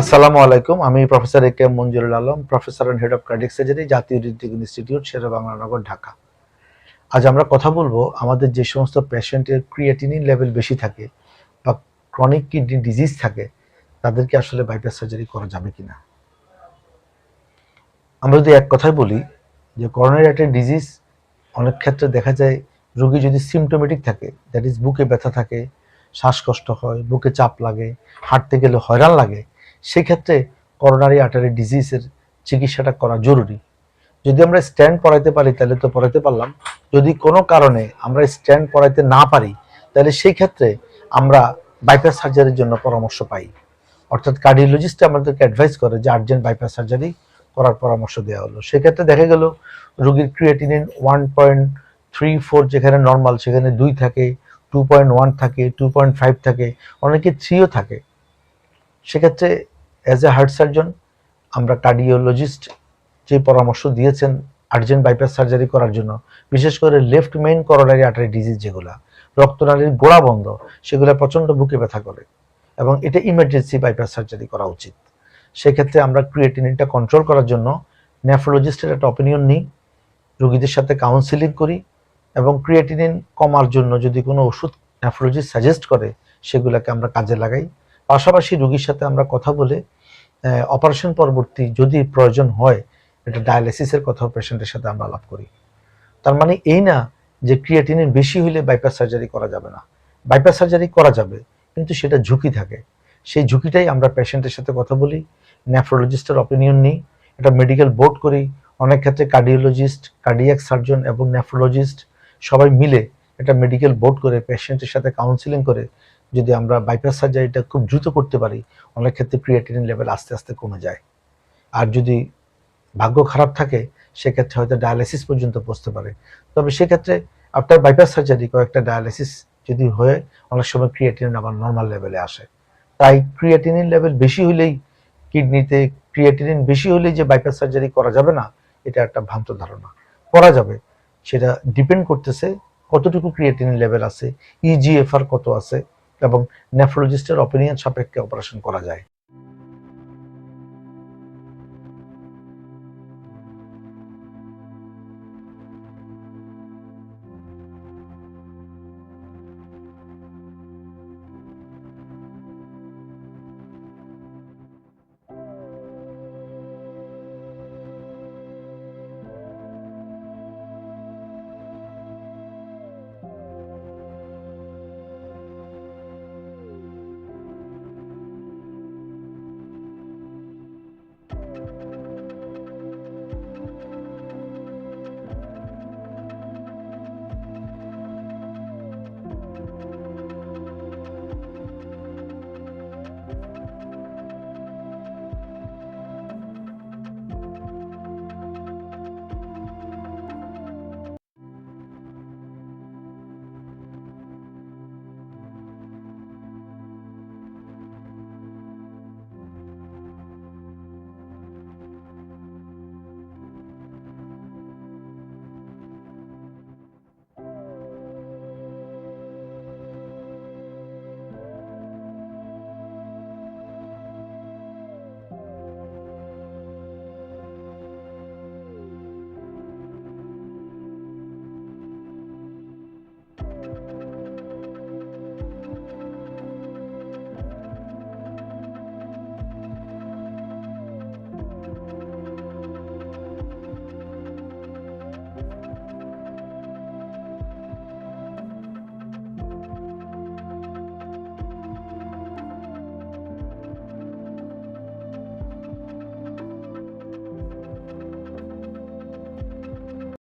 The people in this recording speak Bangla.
আসসালামু আলাইকুম। আমি professor A K M Monjurul Alam, professor and head of cardiac surgery, জাতীয় হৃদরোগ ইনস্টিটিউট, শেরেবাংলা, ঢাকা। আজ আমরা কথা বলবো আমাদের যে সমস্ত পেশেন্টের ক্রিয়েটিনিন লেভেল বেশি থাকে বা ক্রনিক কিডনি ডিজিজ থাকে, তাদেরকে আসলে বাইপাস সার্জারি করা যাবে কিনা। আমরা যদি এক কথায় বলি যে করোনারি আর্টারি ডিজিজ অনেক ক্ষেত্রে দেখা যায় রোগী যদি সিমটোমেটিক থাকে, দ্যাট ইজ বুকে ব্যথা থাকে, শ্বাসকষ্ট হয়, বুকে চাপ লাগে, হাঁটতে গেলে হয়রান লাগে, সেক্ষেত্রে করোনারি আর্টারি ডিজিজের চিকিৎসাটা করা জরুরি। যদি আমরা স্ট্যান্ড পড়াইতে পারি তাহলে তো পড়াইতে পারলাম, যদি কোনো কারণে আমরা স্ট্যান্ড পড়াইতে না পারি তাহলে সেই ক্ষেত্রে আমরা বাইপাস সার্জারির জন্য পরামর্শ পাই। অর্থাৎ কার্ডিওলজিস্ট আমাদেরকে অ্যাডভাইস করে যে আর্জেন্ট বাইপাস সার্জারি করার পরামর্শ দেওয়া হলো। সেক্ষেত্রে দেখা গেল রোগীর ক্রিয়েটিনিন 1.34 যেখানে নর্মাল সেখানে 2 থাকে, 2.1 থাকে, 2.5 থাকে, অনেকে 3ও থাকে। সেক্ষেত্রে অ্যাজ এ হার্ট সার্জন আমরা কার্ডিওলজিস্ট যে পরামর্শ দিয়েছেন আর্জেন্ট বাইপাস সার্জারি করার জন্য, বিশেষ করে left main coronary artery disease যেগুলা রক্তনালীর গোড়া বন্ধ, সেগুলো প্রচণ্ড বুকে ব্যথা করে এবং এটা ইমার্জেন্সি বাইপাস সার্জারি করা উচিত। সেক্ষেত্রে আমরা ক্রিয়েটিনিনটা কন্ট্রোল করার জন্য নেফ্রোলজিস্টের একটা অপিনিয়ন নিই, রোগীদের সাথে কাউন্সিলিং করি এবং ক্রিয়েটিনিন কমার জন্য যদি কোনো ওষুধ নেফ্রোলজিস্ট সাজেস্ট করে সেগুলোকে আমরা কাজে লাগাই। পাশাপাশি রোগীর সাথে আমরা কথা বলে অপারেশন পরবর্তী যদি প্রয়োজন হয় এটা ডায়ালিসিসের কথাও পেশেন্টের সাথে আমরা আলাপ করি। তার মানে এই না যে ক্রিয়েটিনিন বেশি হলে বাইপাস সার্জারি করা যাবে না। বাইপাস সার্জারি করা যাবে, কিন্তু সেটা ঝুঁকি থাকে। সেই ঝুঁকিটাই আমরা পেশেন্টের সাথে কথা বলি, নেফ্রোলজিস্টের অপিনিয়ন নিই, এটা মেডিকেল বোর্ড করি। অনেক ক্ষেত্রে কার্ডিওলজিস্ট, কার্ডিয়াক সার্জন এবং নেফ্রোলজিস্ট সবাই মিলে এটা মেডিকেল বোর্ড করে পেশেন্টের সাথে কাউন্সিলিং করে যদি আমরা বাইপাস সার্জারিটা খুব দ্রুত করতে পারি, অনেক ক্ষেত্রে ক্রিয়েটিনিন লেভেল আস্তে আস্তে কমে যায়। আর যদি ভাগ্য খারাপ থাকে সেক্ষেত্রে হয়তো ডায়ালিসিস পর্যন্ত পৌঁছতে পারে। তবে সেক্ষেত্রে আফটার বাইপাস সার্জারি কয়েকটা ডায়ালিসিস যদি হয়ে অনেক সময় ক্রিয়েটিনিন আবার নর্মাল লেভেলে আসে। তাই ক্রিয়েটিনিন লেভেল বেশি হলেই কিডনিতে ক্রিয়েটিনিন বেশি হলেই যে বাইপাস সার্জারি করা যাবে না, এটা একটা ভ্রান্ত ধারণা। করা যাবে, সেটা ডিপেন্ড করতেছে কতটুকু ক্রিয়েটিনিন লেভেল আছে, ইজিএফআর কত আছে এবং নেফ্রোলজিস্টের অপিনিয়ন সাপেক্ষে অপারেশন করা যায়।